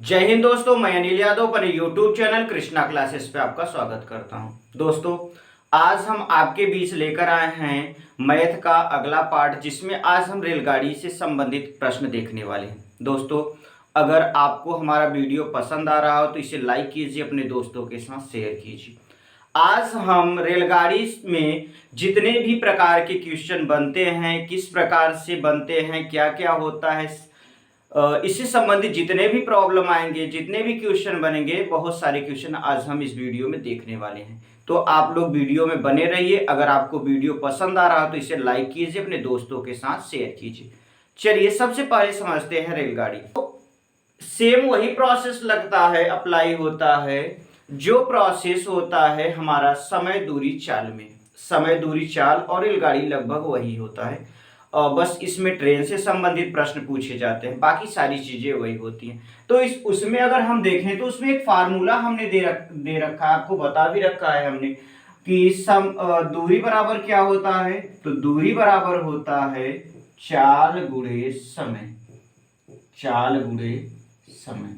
जय हिंद दोस्तों, मैं अनिल यादव पर यूट्यूब चैनल कृष्णा क्लासेस पे आपका स्वागत करता हूं। दोस्तों, आज हम आपके बीच लेकर आए हैं मैथ का अगला पार्ट, जिसमें आज हम रेलगाड़ी से संबंधित प्रश्न देखने वाले हैं। दोस्तों, अगर आपको हमारा वीडियो पसंद आ रहा हो तो इसे लाइक कीजिए, अपने दोस्तों के साथ शेयर कीजिए। आज हम रेलगाड़ी में जितने भी प्रकार के क्वेश्चन बनते हैं, किस प्रकार से बनते हैं, क्या क्या होता है, इससे संबंधित जितने भी प्रॉब्लम आएंगे, जितने भी क्वेश्चन बनेंगे, बहुत सारे क्वेश्चन आज हम इस वीडियो में देखने वाले हैं। तो आप लोग वीडियो में बने रहिए। अगर आपको वीडियो पसंद आ रहा हो तो इसे लाइक कीजिए, अपने दोस्तों के साथ शेयर कीजिए। चलिए, सबसे पहले समझते हैं रेलगाड़ी। तो सेम वही प्रोसेस लगता है, अप्लाई होता है जो प्रोसेस होता है हमारा समय दूरी चाल में। समय दूरी चाल और रेलगाड़ी लगभग वही होता है, बस इसमें ट्रेन से संबंधित प्रश्न पूछे जाते हैं, बाकी सारी चीजें वही होती हैं। तो इस उसमें अगर हम देखें तो उसमें एक फार्मूला हमने दे रखा है, आपको बता भी रखा है हमने कि दूरी बराबर क्या होता है। तो दूरी बराबर होता है चाल गुणे समय। चाल गुणे समय।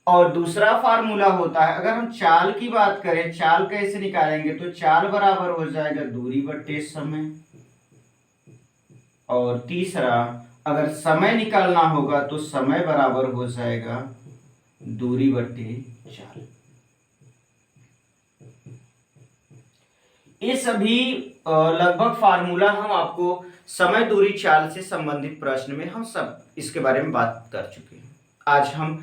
और दूसरा फार्मूला होता है, अगर हम चाल की बात करें, चाल कैसे निकालेंगे, तो चाल बराबर हो जाएगा दूरी बट्टे समय। और तीसरा, अगर समय निकालना होगा तो समय बराबर हो जाएगा दूरी बट्टे चाल। ये सभी लगभग फार्मूला हम आपको समय दूरी चाल से संबंधित प्रश्न में हम सब इसके बारे में बात कर चुके हैं। आज हम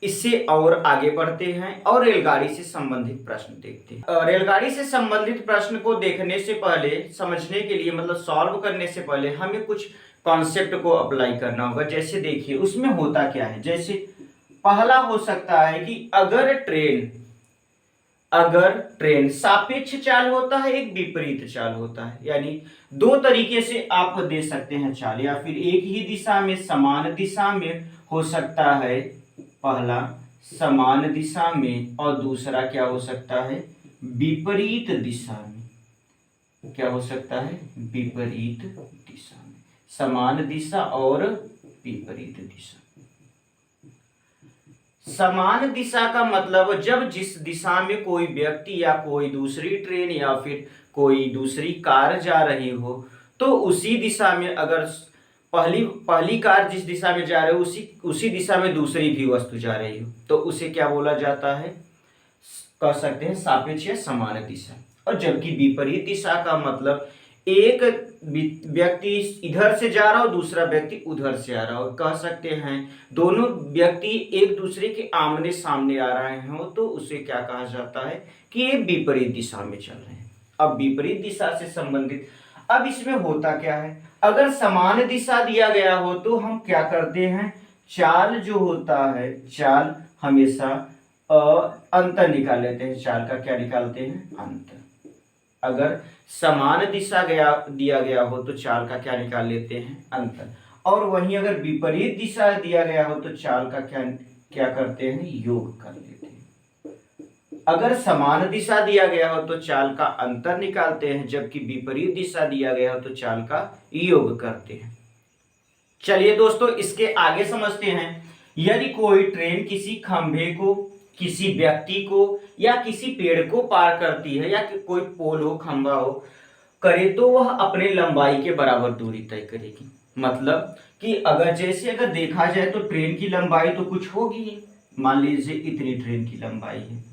इससे और आगे बढ़ते हैं और रेलगाड़ी से संबंधित प्रश्न देखते हैं। रेलगाड़ी से संबंधित प्रश्न को देखने से पहले, समझने के लिए, मतलब सॉल्व करने से पहले हमें कुछ कॉन्सेप्ट को अप्लाई करना होगा। जैसे देखिए उसमें होता क्या है। जैसे पहला हो सकता है कि अगर ट्रेन सापेक्ष चाल होता है, एक विपरीत चाल होता है, यानी दो तरीके से आप दे सकते हैं चाल, या फिर एक ही दिशा में समान दिशा में हो सकता है। पहला समान दिशा में और दूसरा क्या हो सकता है, विपरीत दिशा में। क्या हो सकता है, विपरीत दिशा में। समान दिशा और विपरीत दिशा। समान दिशा का मतलब जब जिस दिशा में कोई व्यक्ति या कोई दूसरी ट्रेन या फिर कोई दूसरी कार जा रही हो, तो उसी दिशा में अगर पहली कार जिस दिशा में जा रही हो, उसी दिशा में दूसरी भी वस्तु जा रही हो, तो उसे क्या बोला जाता है, कह सकते हैं सापेक्ष या समान दिशा। और जबकि विपरीत दिशा का मतलब एक व्यक्ति इधर से जा रहा हो, दूसरा व्यक्ति उधर से आ रहा हो, कह सकते हैं दोनों व्यक्ति एक दूसरे के आमने सामने आ रहे हो, तो उसे क्या कहा जाता है कि ये विपरीत दिशा में चल रहे हैं। अब विपरीत दिशा से संबंधित, अब इसमें होता क्या है, अगर समान दिशा दिया गया हो तो हम क्या करते हैं, चाल जो होता है, चाल हमेशा अंतर निकाल लेते हैं। चाल का क्या निकालते हैं, अंतर। अगर समान दिशा दिया गया हो तो चाल का क्या निकाल लेते हैं, अंतर। और वहीं अगर विपरीत दिशा दिया गया हो तो चाल का क्या क्या करते हैं, योग कर लेते हैं। अगर समान दिशा दिया गया हो तो चाल का अंतर निकालते हैं, जबकि विपरीत दिशा दिया गया हो तो चाल का योग करते हैं। चलिए दोस्तों, इसके आगे समझते हैं। यदि कोई ट्रेन किसी खंभे को, किसी व्यक्ति को या किसी पेड़ को पार करती है, या कोई पोल हो, खंभा हो, करे, तो वह अपने लंबाई के बराबर दूरी तय करेगी। मतलब कि अगर देखा जाए तो ट्रेन की लंबाई तो कुछ होगी। मान लीजिए इतनी ट्रेन की लंबाई है,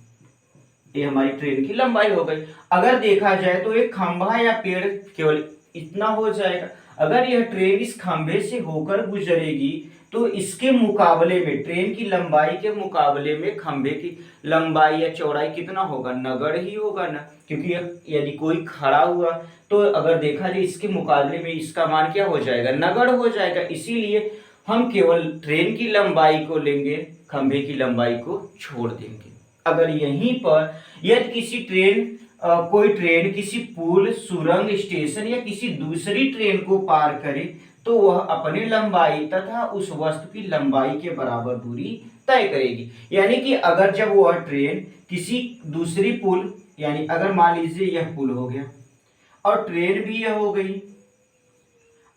ये हमारी ट्रेन की लंबाई हो गई। अगर देखा जाए तो एक खंभा या पेड़ केवल इतना हो जाएगा। अगर यह ट्रेन इस खंभे से होकर गुजरेगी तो इसके मुकाबले में, ट्रेन की लंबाई के मुकाबले में खंभे की लंबाई या चौड़ाई कितना होगा, नगड़ ही होगा ना। क्योंकि यदि कोई खड़ा हुआ तो अगर देखा जाए इसके मुकाबले में इसका मान क्या हो जाएगा, नगड़ हो जाएगा। इसीलिए हम केवल ट्रेन की लंबाई को लेंगे, खंभे की लंबाई को छोड़ देंगे। अगर यहीं पर यदि कोई ट्रेन किसी पुल, सुरंग, स्टेशन या किसी दूसरी ट्रेन को पार करे, तो वह अपनी लंबाई तथा उस वस्तु की लंबाई के बराबर दूरी तय करेगी। यानी कि अगर जब वह ट्रेन किसी दूसरी पुल, यानी अगर मान लीजिए यह पुल हो गया और ट्रेन भी यह हो गई,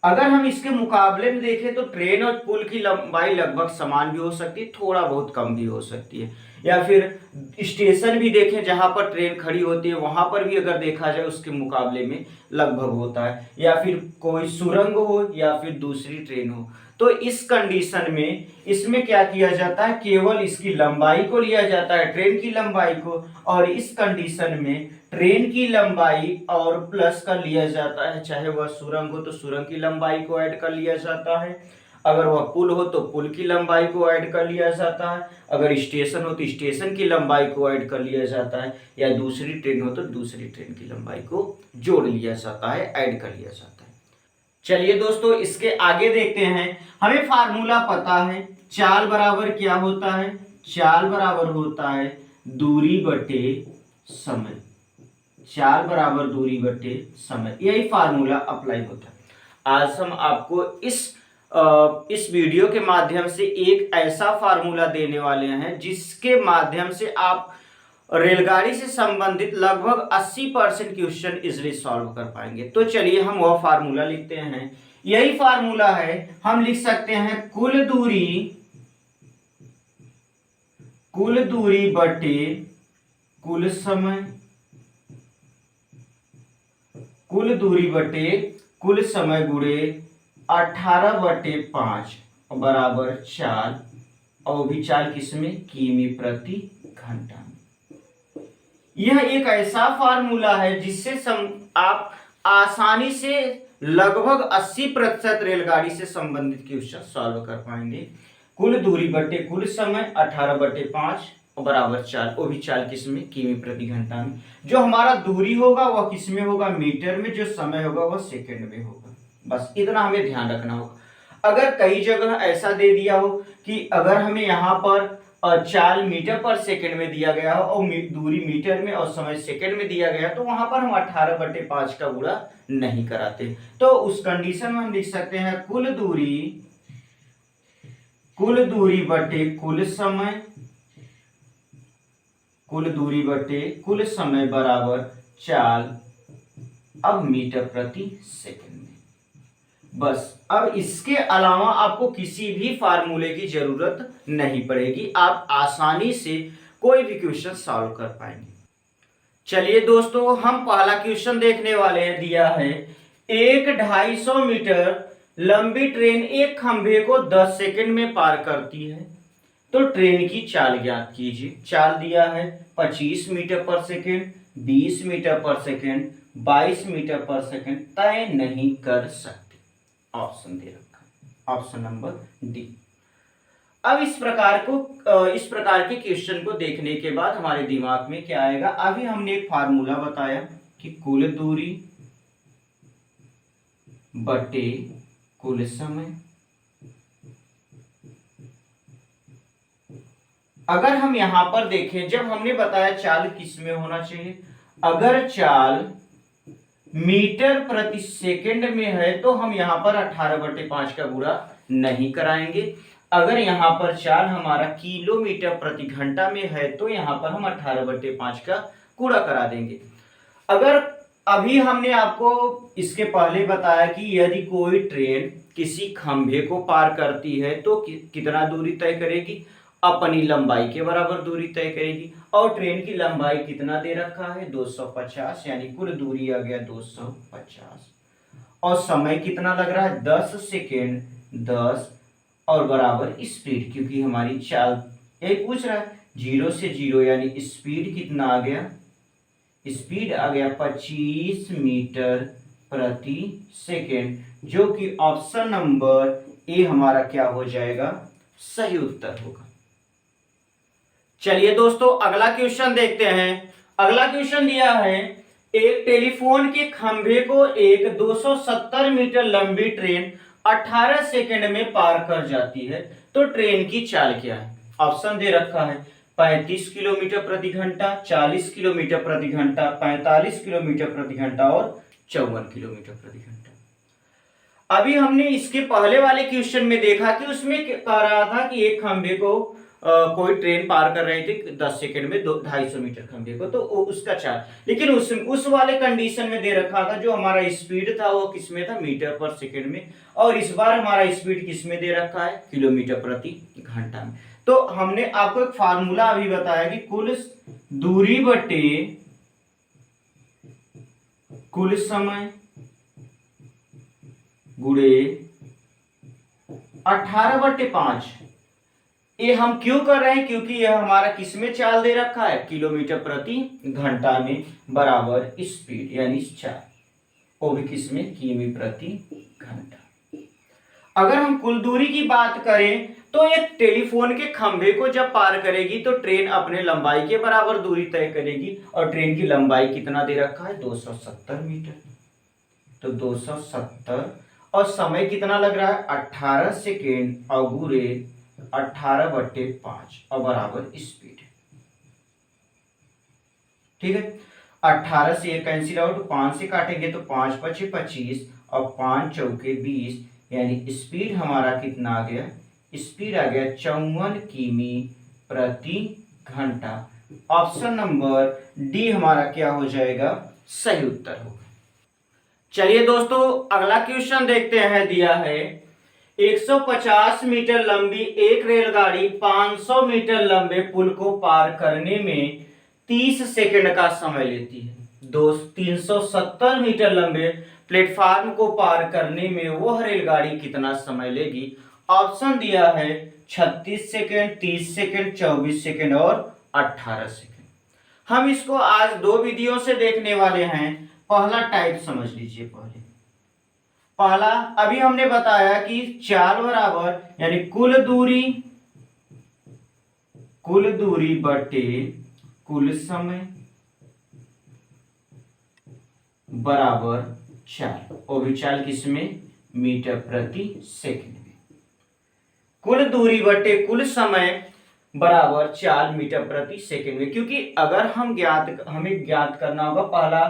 अगर हम इसके मुकाबले में देखें तो ट्रेन और पुल की लंबाई लगभग समान भी हो सकती है, थोड़ा बहुत कम भी हो सकती है। या फिर स्टेशन भी देखें जहां पर ट्रेन खड़ी होती है, वहां पर भी अगर देखा जाए उसके मुकाबले में लगभग होता है। या फिर कोई सुरंग हो या फिर दूसरी ट्रेन हो, तो इस कंडीशन में इसमें क्या किया जाता है, केवल इसकी लंबाई को लिया जाता है, ट्रेन की लंबाई को, और इस कंडीशन में ट्रेन की लंबाई और प्लस कर लिया जाता है। चाहे वह सुरंग हो तो सुरंग की लंबाई को ऐड कर लिया जाता है, अगर वह पुल हो तो पुल की लंबाई को ऐड कर लिया जाता है, अगर स्टेशन हो तो स्टेशन की लंबाई को ऐड कर लिया जाता है, या दूसरी ट्रेन हो तो दूसरी ट्रेन की लंबाई को जोड़ लिया जाता है, ऐड कर लिया जाता है। चलिए दोस्तों, इसके आगे देखते हैं। हमें फार्मूला पता है, चाल बराबर क्या होता है, चाल बराबर होता है दूरी बटे समय। चाल बराबर दूरी बटे समय, यही फार्मूला अप्लाई होता है। आज हम आपको इस वीडियो के माध्यम से एक ऐसा फार्मूला देने वाले हैं जिसके माध्यम से आप रेलगाड़ी से संबंधित लगभग 80% क्वेश्चन इजीली सॉल्व कर पाएंगे। तो चलिए हम वह फार्मूला लिखते हैं। यही फार्मूला है, हम लिख सकते हैं कुल दूरी बटे कुल समय, कुल दूरी बटे कुल समय गुणे 18/5 बराबर चाल, और भी चाल किसमें, किमी प्रति घंटा। यह एक ऐसा फार्मूला है जिससे आप आसानी से लगभग 80% रेलगाड़ी से संबंधित क्वेश्चन सॉल्व कर पाएंगे। कुल दूरी बटे कुल समय 18/5 बराबर चाल, वो भी चाल किसमें, किमी प्रति घंटा में। जो हमारा दूरी होगा वह किसमें होगा, मीटर में, जो समय होगा वह सेकंड में होगा। बस इतना हमें ध्यान रखना होगा। अगर कई जगह ऐसा दे दिया हो कि अगर हमें यहाँ पर चाल मीटर पर सेकंड में दिया गया हो और दूरी मीटर में और समय सेकंड में दिया गया, तो वहां पर हम 18/5 का गुणा नहीं कराते। तो उस कंडीशन में हम लिख सकते हैं कुल दूरी बटे कुल समय, कुल दूरी बटे कुल समय बराबर चाल, अब मीटर प्रति सेकंड में। बस अब इसके अलावा आपको किसी भी फार्मूले की जरूरत नहीं पड़ेगी, आप आसानी से कोई भी क्वेश्चन सॉल्व कर पाएंगे। चलिए दोस्तों, हम पहला क्वेश्चन देखने वाले हैं। दिया है एक 250 मीटर लंबी ट्रेन एक खंभे को 10 सेकंड में पार करती है, तो ट्रेन की चाल ज्ञात कीजिए। चाल दिया है 25 मीटर पर सेकंड, 20 मीटर पर सेकंड, 22 मीटर पर सेकंड, तय नहीं कर सकते। ऑप्शन दे रखा है, ऑप्शन नंबर डी। अब इस प्रकार के क्वेश्चन को देखने के बाद हमारे दिमाग में क्या आएगा, अभी हमने एक फार्मूला बताया कि कुल दूरी बटे कुल समय। अगर हम यहां पर देखें, जब हमने बताया चाल किस में होना चाहिए, अगर चाल मीटर प्रति सेकंड में है तो हम यहां पर 18/5 का गुणा नहीं कराएंगे। अगर यहां पर चाल हमारा किलोमीटर प्रति घंटा में है तो यहां पर हम 18/5 का गुणा करा देंगे। अगर अभी हमने आपको इसके पहले बताया कि यदि कोई ट्रेन किसी खंभे को पार करती है तो कितना दूरी तय करेगी, अपनी लंबाई के बराबर दूरी तय करेगी, और ट्रेन की लंबाई कितना दे रखा है, 250, यानी कुल दूरी आ गया 250, और समय कितना लग रहा है, 10 सेकेंड, 10 और बराबर स्पीड, क्योंकि हमारी चाल यही पूछ रहा है 0 से 0, यानी स्पीड कितना आ गया, स्पीड आ गया 25 मीटर प्रति सेकेंड, जो कि ऑप्शन नंबर ए हमारा क्या हो जाएगा, सही उत्तर होगा। चलिए दोस्तों, अगला क्वेश्चन देखते हैं। अगला क्वेश्चन दिया है एक टेलीफोन के खंभे को एक 270 मीटर लंबी ट्रेन 18 सेकंड में पार कर जाती है, तो ट्रेन की चाल क्या है। ऑप्शन दे रखा है 35 किलोमीटर प्रति घंटा, 40 किलोमीटर प्रति घंटा, 45 किलोमीटर प्रति घंटा और 54 किलोमीटर प्रति घंटा। अभी हमने इसके पहले वाले क्वेश्चन में देखा कि उसमें कह रहा था कि एक खंभे को कोई ट्रेन पार कर रही थी 10 सेकंड में 250 मीटर खंभे को, तो उसका चार्ज। लेकिन उस वाले कंडीशन में दे रखा था, जो हमारा स्पीड था वो किस में था, मीटर पर सेकंड में, और इस बार हमारा स्पीड किस में दे रखा है, किलोमीटर प्रति घंटा में। तो हमने आपको एक फार्मूला अभी बताया कि कुल दूरी बटे कुल समय गुणे 18/5। ये हम क्यों कर रहे हैं, क्योंकि यह हमारा किस में चाल दे रखा है, किलोमीटर प्रति घंटा में बराबर स्पीड, यानी चाल, वो भी किस में, किमी प्रति घंटा। अगर हम कुल दूरी की बात करें तो एक टेलीफोन के खंभे को जब पार करेगी तो ट्रेन अपने लंबाई के बराबर दूरी तय करेगी, और ट्रेन की लंबाई कितना दे रखा है, 270 मीटर। तो 270, और समय कितना लग रहा है, 18 सेकेंड अगुरे 18/5 और बराबर स्पीड। ठीक है, 18 से ये कैंसिल आउट, 5 से काटेंगे तो 5 × 5 = 25 और 5 × 4 = 20, यानी स्पीड हमारा कितना आ गया, स्पीड आ गया 54 किमी प्रति घंटा। ऑप्शन नंबर डी हमारा क्या हो जाएगा, सही उत्तर होगा। चलिए दोस्तों, अगला क्वेश्चन देखते हैं। दिया है 150 मीटर लंबी एक रेलगाड़ी 500 मीटर लंबे पुल को पार करने में 30 सेकंड का समय लेती है। 370 मीटर लंबे प्लेटफार्म को पार करने में वह रेलगाड़ी कितना समय लेगी। ऑप्शन दिया है 36 सेकंड, 30 सेकंड, 24 सेकंड और 18 सेकंड। हम इसको आज दो विधियों से देखने वाले हैं। पहला टाइप समझ लीजिए। पहला अभी हमने बताया कि चाल बराबर, यानी कुल दूरी बटे कुल समय बराबर चाल, और भी चाल किसमें, मीटर प्रति सेकंड में। कुल दूरी बटे कुल समय बराबर चाल मीटर प्रति सेकंड में, क्योंकि अगर हमें ज्ञात करना होगा, पहला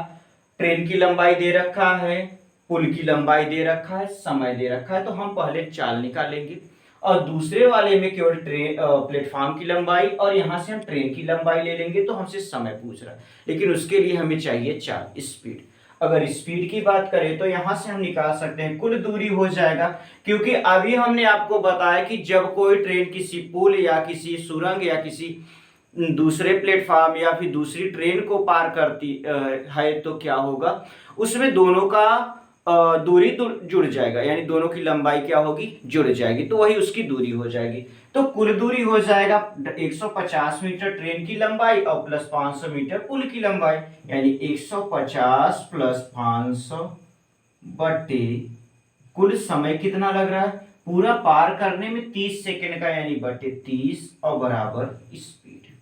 ट्रेन की लंबाई दे रखा है, पुल की लंबाई दे रखा है, समय दे रखा है, तो हम पहले चाल निकालेंगे, और दूसरे वाले में केवल प्लेटफॉर्म की लंबाई, और यहां से हम ट्रेन की लंबाई ले लेंगे। तो हमसे समय पूछ रहा है, लेकिन उसके लिए हमें चाहिए चाल, स्पीड। अगर स्पीड की बात करें तो यहां से हम निकाल सकते हैं, कुल दूरी हो जाएगा, क्योंकि अभी हमने आपको बताया कि जब कोई ट्रेन किसी पुल या किसी सुरंग या किसी दूसरे प्लेटफॉर्म या फिर दूसरी ट्रेन को पार करती है, तो क्या होगा, उसमें दोनों का दूरी जुड़ जाएगा, यानी दोनों की लंबाई क्या होगी, जुड़ जाएगी, तो वही उसकी दूरी हो जाएगी। तो कुल दूरी हो जाएगा 150 मीटर ट्रेन की लंबाई और प्लस 500 मीटर पुल की लंबाई, यानी 150 प्लस 500 बटे कुल समय कितना लग रहा है, पूरा पार करने में 30 सेकंड का, यानी बटे 30 और बराबर स्पीड।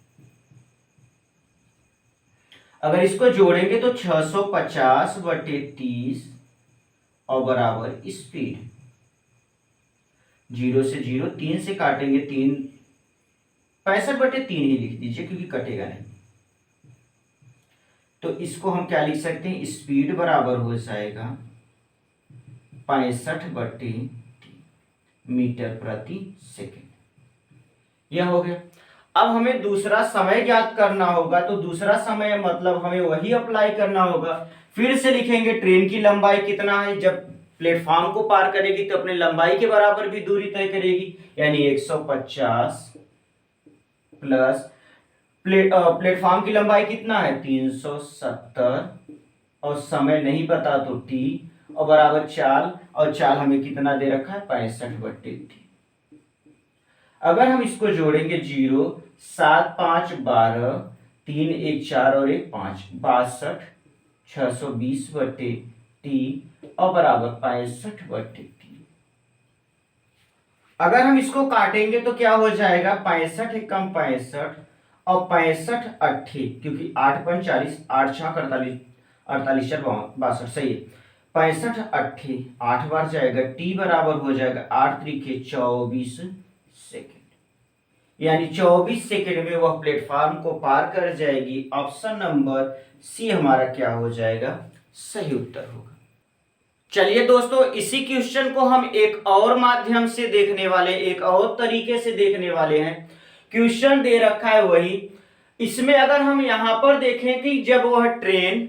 अगर इसको जोड़ेंगे तो 650 बटे 30 और बराबर स्पीड। 0 से 0, 3 से काटेंगे 3, 65/3 ही लिख दीजिए क्योंकि कटेगा नहीं। तो इसको हम क्या लिख सकते हैं, स्पीड बराबर हो जाएगा 65/3 मीटर प्रति सेकंड। यह हो गया। अब हमें दूसरा समय ज्ञात करना होगा, तो दूसरा समय मतलब हमें वही अप्लाई करना होगा। फिर से लिखेंगे ट्रेन की लंबाई कितना है, जब प्लेटफॉर्म को पार करेगी तो अपने लंबाई के बराबर भी दूरी तय करेगी, यानी 150 प्लस प्लेटफॉर्म की लंबाई कितना है 370, और समय नहीं पता तो t, और बराबर चाल, और चाल हमें कितना दे रखा है 65/3। अगर हम इसको जोड़ेंगे 0, 7, 5, 12, 3, 1, 4 और 1, 5, 62, 620/t और बराबर 65/3। अगर हम इसको काटेंगे तो क्या हो जाएगा, 65 कम 65 और 65 8, क्योंकि 8 × 40, 8 × 6 = 48, 62, सही है। 65 8, 8 बार जाएगा, t बराबर हो जाएगा 8 × 24 सेकेंड, यानी 24 सेकेंड में वह प्लेटफॉर्म को पार कर जाएगी। ऑप्शन नंबर सी हमारा क्या हो जाएगा, सही उत्तर होगा। चलिए दोस्तों, इसी क्वेश्चन को हम एक और माध्यम से देखने वाले, एक और तरीके से देखने वाले हैं, क्वेश्चन दे रखा है वही। इसमें अगर हम यहां पर देखें कि जब वह ट्रेन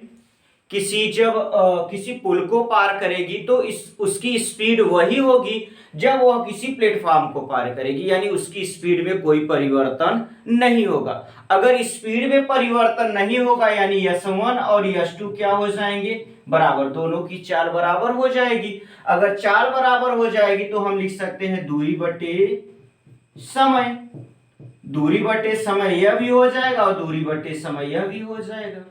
किसी पुल को पार करेगी तो उसकी स्पीड वही होगी जब वह किसी प्लेटफॉर्म को पार करेगी, यानी उसकी स्पीड में कोई परिवर्तन नहीं होगा। अगर स्पीड में परिवर्तन नहीं होगा यानी S1 और S2 क्या हो जाएंगे, बराबर, दोनों की चाल बराबर हो जाएगी। अगर चाल बराबर हो जाएगी तो हम लिख सकते हैं दूरी बटे समय। दूरी बटे समय यह भी हो जाएगा और दूरी बटे समय यह भी हो जाएगा,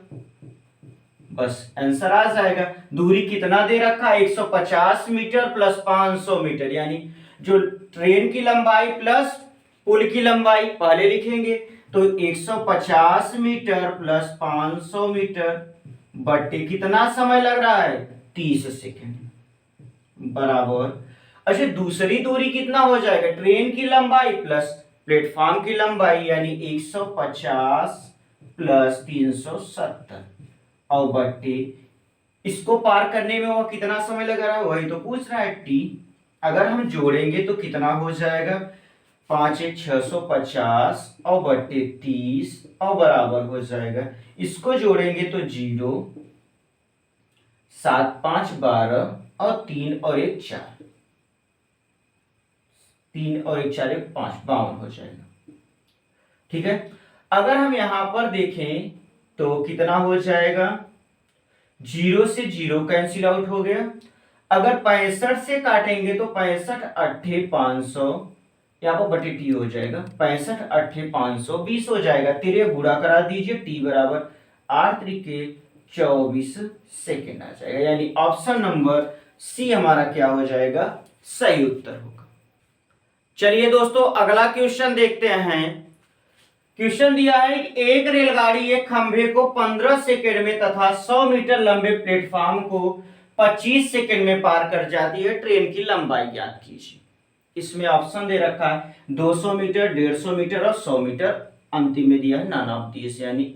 बस आंसर आ जाएगा। दूरी कितना दे रखा है, 150 मीटर प्लस 500 मीटर, यानी जो ट्रेन की लंबाई प्लस पुल की लंबाई पहले लिखेंगे तो 150 मीटर प्लस 500 मीटर बटे कितना समय लग रहा है, 30 सेकेंड, बराबर। अच्छा, दूसरी दूरी कितना हो जाएगा, ट्रेन की लंबाई प्लस प्लेटफॉर्म की लंबाई यानी 150 प्लस 370 और बट्टे इसको पार करने में वो कितना समय लग रहा है वही तो पूछ रहा है, टी। अगर हम जोड़ेंगे तो कितना हो जाएगा, 5 1 650 और बट्टे 30 और बराबर हो जाएगा, इसको जोड़ेंगे तो 0 7 5 12 और 3 और 1 4, 3 और 1 4 1 5 52 हो जाएगा। ठीक है, अगर हम यहां पर देखें तो कितना हो जाएगा, 0 से 0 कैंसिल आउट हो गया। अगर 65 से काटेंगे तो 65 अट्ठे 500, यहाँ पर बटे टी हो जाएगा, 65 अट्ठे 520 हो जाएगा। तिरे गुणा करा दीजिए, टी बराबर 8 त्रिके 24 सेकेंड आ जाएगा, यानी ऑप्शन नंबर सी हमारा क्या हो जाएगा, सही उत्तर होगा। चलिए दोस्तों अगला क्वेश्चन देखते हैं। क्वेश्चन दिया है एक रेलगाड़ी एक खंभे को 15 सेकंड में तथा 100 मीटर लंबे प्लेटफॉर्म को 25 सेकंड में पार कर जाती है, ट्रेन की लंबाई ज्ञात कीजिए। इसमें ऑप्शन दे रखा है 200 मीटर, 150 मीटर और 100 मीटर, अंतिम में दिया है नन ऑफ दिस, यानी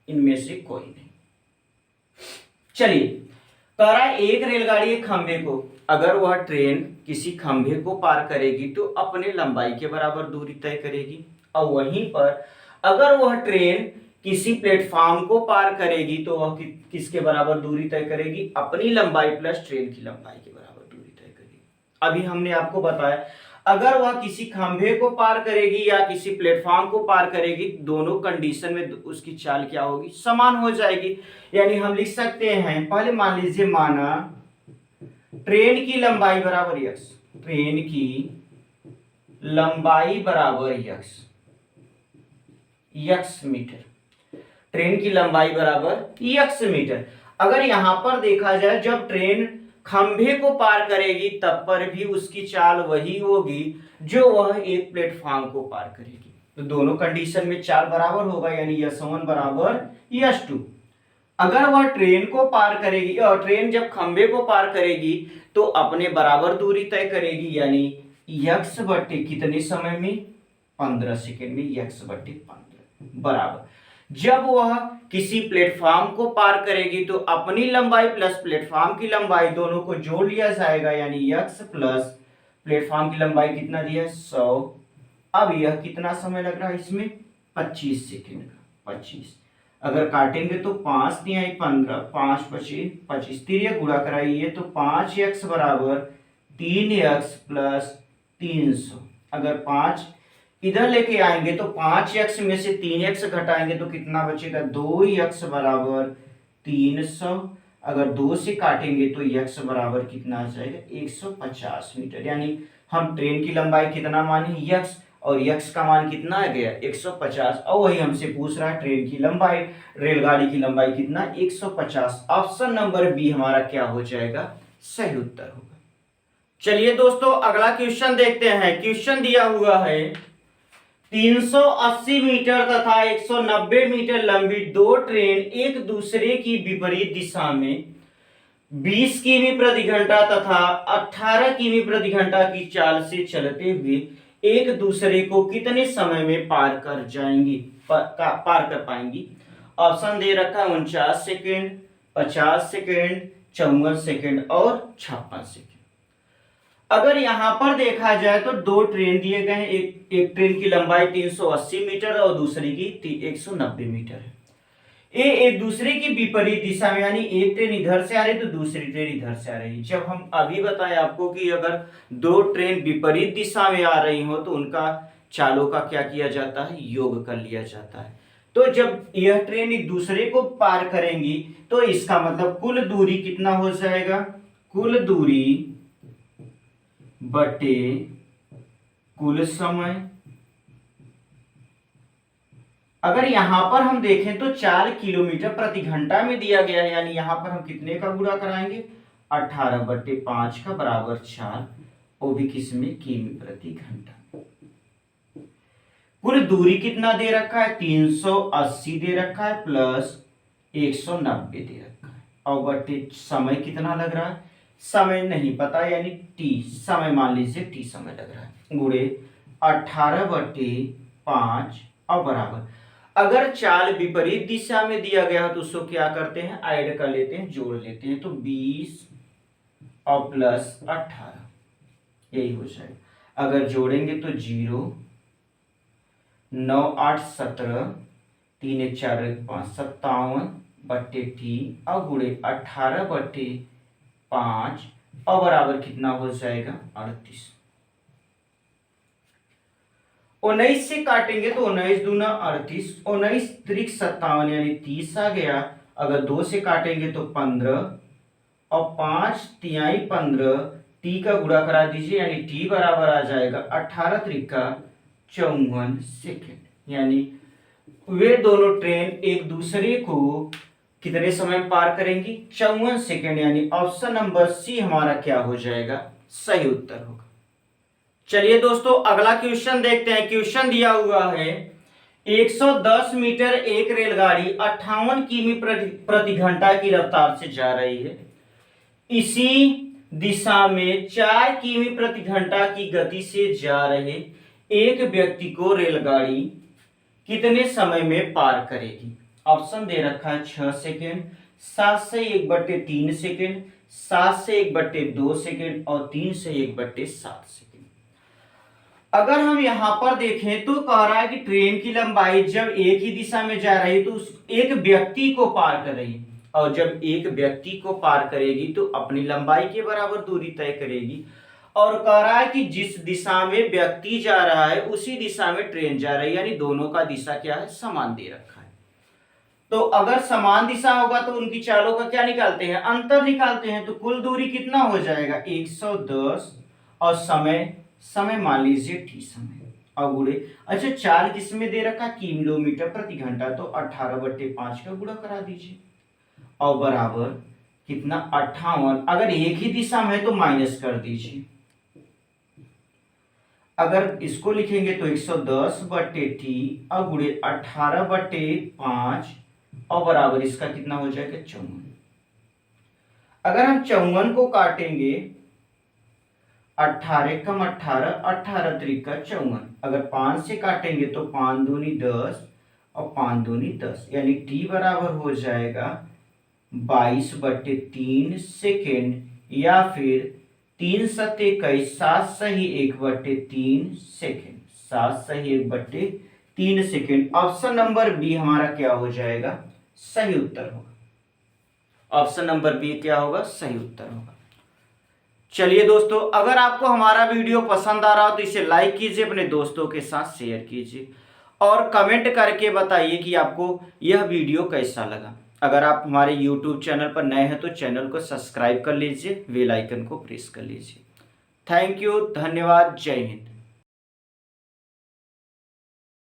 इनमें से कोई नहीं। चलिए, कह रहा है एक रेलगाड़ी एक खंभे को, अगर वह ट्रेन किसी खंभे को पार करेगी तो अपने लंबाई के बराबर दूरी तय करेगी, और वहीं पर अगर वह ट्रेन किसी प्लेटफॉर्म को पार करेगी तो वह किसके बराबर दूरी तय करेगी, अपनी लंबाई प्लस ट्रेन की लंबाई के बराबर दूरी तय करेगी। अभी हमने आपको बताया अगर वह किसी खंभे को पार करेगी या किसी प्लेटफॉर्म को पार करेगी, दोनों कंडीशन में उसकी चाल क्या होगी, समान हो जाएगी। यानी हम लिख सकते हैं, पहले मान लीजिए, माना ट्रेन की लंबाई बराबर यक्स, ट्रेन की लंबाई बराबर यक्स, यक्स मीटर, ट्रेन की लंबाई बराबर यक्स मीटर। अगर यहां पर देखा जाए जब ट्रेन खंभे को पार करेगी तब पर भी उसकी चाल वही होगी जो वह एक प्लेटफॉर्म को पार करेगी, तो दोनों कंडीशन में चाल बराबर होगा, यानी S1 बराबर S2। अगर वह ट्रेन को पार करेगी और ट्रेन जब खंभे को पार करेगी तो अपने बराबर दूरी तय करेगी, यानी यक्स बट्टे कितने समय में, 15 सेकेंड में, यक्स बट्टे 15 बराबर। जब वह किसी प्लेटफॉर्म को पार करेगी तो अपनी लंबाई प्लस प्लेटफॉर्म की लंबाई दोनों को जोड़ लिया जाएगा, यानी यक्स प्लस प्लेटफॉर्म की लंबाई कितना दिया है, 100। अब यह कितना समय लग रहा है इसमें, 25 सेकेंड का, 25। अगर काटेंगे तो 5 दिया 15, 5 25 25, तिरिया गुणा कराइए तो 5x बराबर 3x प्लस 300। अगर 5 इधर लेके आएंगे तो 5x में से 3x घटाएंगे तो कितना बचेगा, 2x बराबर 300। अगर 2 से काटेंगे तो x बराबर कितना आ जाएगा, 150 मीटर। यानी हम ट्रेन की लंबाई कितना माने, x, और x का मान कितना आ गया, 150, और वही हमसे पूछ रहा है ट्रेन की लंबाई, रेलगाड़ी की लंबाई कितना, 150। ऑप्शन नंबर बी हमारा क्या हो जाएगा, सही उत्तर होगा। चलिए दोस्तों अगला क्वेश्चन देखते हैं। क्वेश्चन दिया हुआ है 380 मीटर तथा 190 मीटर लंबी दो ट्रेन एक दूसरे की विपरीत दिशा में 20 किमी प्रति घंटा तथा 18 किमी प्रति घंटा की चाल से चलते हुए एक दूसरे को कितने समय में पार कर जाएंगी, पार कर पाएंगी। ऑप्शन दे रखा है 49 सेकेंड, 50 सेकेंड, 54 सेकेंड और 56 सेकेंड। अगर यहाँ पर देखा जाए तो दो ट्रेन दिए गए हैं, एक ट्रेन की लंबाई 380 मीटर और दूसरी की 190 मीटर है। ये एक दूसरे की विपरीत दिशा में, यानी एक ट्रेन इधर से आ रही है तो दूसरी ट्रेन इधर से आ रही है। जब हम अभी बताएं आपको कि अगर दो ट्रेन विपरीत दिशा में आ रही हो तो उनका चालों का क्या किया जाता है, योग कर लिया जाता है। तो जब यह ट्रेन एक दूसरे को पार करेंगी तो इसका मतलब कुल दूरी कितना हो जाएगा, कुल दूरी बटे कुल समय। अगर यहां पर हम देखें तो 4 किलोमीटर प्रति घंटा में दिया गया है, यानी यहां पर हम कितने का गुणा कराएंगे, 18/5 का बराबर 4, वो भी किसमें, किमी प्रति घंटा। कुल दूरी कितना दे रखा है, 380 दे रखा है प्लस 190 दे रखा है, और बटे समय कितना लग रहा है, समय नहीं पता यानी टी, समय मान लीजिए टी समय लग रहा है, गुणे 18/5 और बराबर। अगर चाल विपरीत दिशा में दिया गया है तो उसको क्या करते हैं, ऐड कर लेते हैं, जोड़ लेते हैं, तो 20 और प्लस 18 यही हो जाएगा। अगर जोड़ेंगे तो 0, 9 8 17, 3 1 4 1 5 57 बट्टे टी और गुणे 18/5 और बराबर कितना हो जाएगा, 38। 19 से काटेंगे तो 19 दूना 38, 19 त्रिक 57 यानी 30 आ गया। अगर 2 से काटेंगे तो 15 और 5 तिहाई 15, टी का गुणा करा दीजिए यानी टी बराबर आ जाएगा 18 त्रिका 54 सेकेंड। यानी वे दोनों ट्रेन एक दूसरे को कितने समय में पार करेंगी, 54 सेकेंड। यानी ऑप्शन नंबर सी हमारा क्या हो जाएगा, सही उत्तर होगा। चलिए दोस्तों अगला क्वेश्चन देखते हैं। क्वेश्चन दिया हुआ है 110 मीटर एक रेलगाड़ी 58 किमी प्रति घंटा की रफ्तार से जा रही है। इसी दिशा में 4 किमी प्रति घंटा की गति से जा रहे एक व्यक्ति को रेलगाड़ी कितने समय में पार करेगी। ऑप्शन दे रखा है 6 सेकेंड, 7 से 1/3 सेकेंड, 7 से 1/2 सेकेंड और 3 से 1/7 सेकेंड। अगर हम यहां पर देखें तो कह रहा है कि ट्रेन की लंबाई जब एक ही दिशा में जा रही है तो उस एक व्यक्ति को पार कर रही है, और जब एक व्यक्ति को पार करेगी तो अपनी लंबाई के बराबर दूरी तय करेगी। और कह रहा है कि जिस दिशा में व्यक्ति जा रहा है उसी दिशा में ट्रेन जा रही है, यानी दोनों का दिशा क्या है, समान दे रखा है। तो अगर समान दिशा होगा तो उनकी चालों का क्या निकालते हैं, अंतर निकालते हैं। तो कुल दूरी कितना हो जाएगा 110 और समय मान लीजिए टी समय और गुणे, अच्छा चाल किसमें दे रखा, किलोमीटर प्रति घंटा, तो 18/5 का गुणा करा दीजिए और बराबर कितना 58। अगर एक ही दिशा में है तो माइनस कर दीजिए। अगर इसको लिखेंगे तो 110/t और गुणे 18/5 और बराबर इसका कितना हो जाएगा 54। अगर हम 54 को काटेंगे 18 कम 18, 18 त्रिका 54। अगर 5 से काटेंगे तो 5 दूनी 10 और 5 दूनी 10, यानी टी बराबर हो जाएगा 22/3 सेकेंड, या फिर 3 7 21, 7 सही 1/3 सेकेंड, 7 सही 1/3 सेकेंड। ऑप्शन नंबर बी हमारा क्या हो जाएगा, सही उत्तर होगा। ऑप्शन नंबर बी क्या होगा, सही उत्तर होगा। चलिए दोस्तों अगर आपको हमारा वीडियो पसंद आ रहा हो तो इसे लाइक कीजिए, अपने दोस्तों के साथ शेयर कीजिए और कमेंट करके बताइए कि आपको यह वीडियो कैसा लगा। अगर आप हमारे YouTube चैनल पर नए हैं तो चैनल को सब्सक्राइब कर लीजिए, बेल आइकन को प्रेस कर लीजिए। थैंक यू, धन्यवाद, जय हिंद।